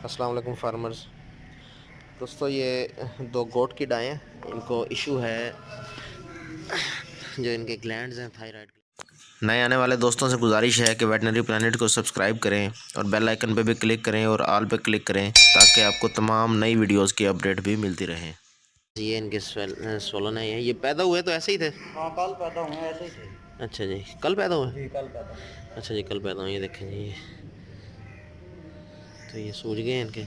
अस्सलाम वालेकुम फार्मर्स। दोस्तों ये दो गोट की गायें हैं, इनको इशू है जो इनके ग्लैंड्स हैं थायराइड। नए आने वाले दोस्तों से गुजारिश है कि वेटनरी प्लानट को सब्सक्राइब करें और बेल आइकन पे भी क्लिक करें और ऑल पे क्लिक करें ताकि आपको तमाम नई वीडियोस की अपडेट भी मिलती रहे। ये इनके सोलन है। ये पैदा हुए तो ऐसे ही थे? हाँ, कल पैदा हुए ऐसे ही थे। अच्छा जी, कल पैदा हुए? जी, कल पैदा हुए। अच्छा जी, कल पैदा हुए। ये देखें जी, ये तो ये सूज गए इनके।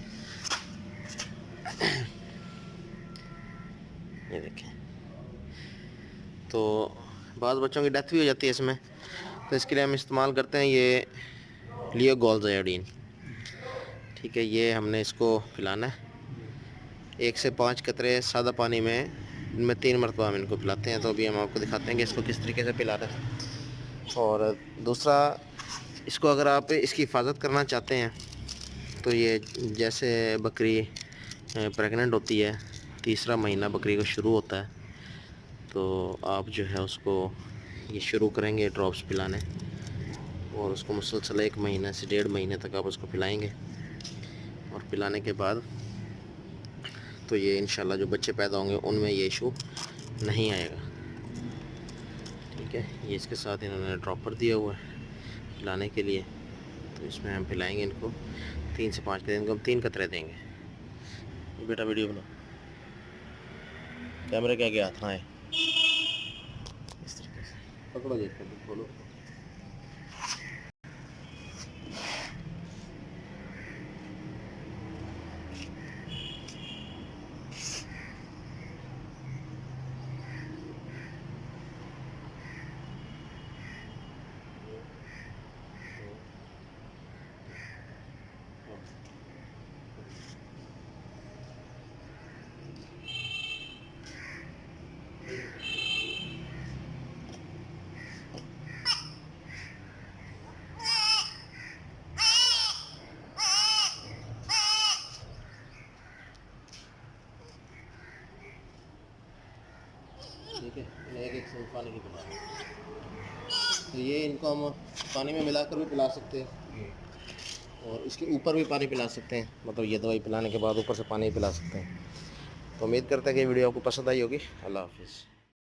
ये देखें, तो बाद बच्चों की डेथ भी हो जाती है इसमें, तो इसके लिए हम इस्तेमाल करते हैं ये लियो गोल्ड आयोडीन। ठीक है, ये हमने इसको पिलाना है 1 से 5 कतरे सादा पानी में, इनमें 3 मरतबा हम इनको पिलाते हैं। तो अभी हम आपको दिखाते हैं कि इसको किस तरीके से पिला रहे हैं। और दूसरा, इसको अगर आप इसकी हिफाजत करना चाहते हैं तो ये जैसे बकरी प्रेग्नेंट होती है, तीसरा महीना बकरी को शुरू होता है, तो आप जो है उसको ये शुरू करेंगे ड्रॉप्स पिलाने, और उसको मुसलसल 1 महीने से 1.5 महीने तक आप उसको पिलाएंगे। और पिलाने के बाद तो ये इंशाल्लाह जो बच्चे पैदा होंगे उनमें ये इशू नहीं आएगा। ठीक है, ये इसके साथ इन्होंने ड्रॉपर दिया हुआ है पिलाने के लिए, तो इसमें हम पिलाएंगे इनको 3 से 5 कतरे। इनको हम 3 कतरे देंगे। बेटा वीडियो बना, कैमरे के आगे हाथ आए इस तरीके से पकड़ो, जी खोलो। ठीक है, इन्हें एक से पानी की पिला, तो ये इनको हम पानी में मिलाकर भी पिला सकते हैं और इसके ऊपर भी पानी पिला सकते हैं। मतलब ये दवाई पिलाने के बाद ऊपर से पानी पिला सकते हैं। तो उम्मीद करते हैं कि वीडियो आपको पसंद आई होगी। अल्लाह हाफिज़।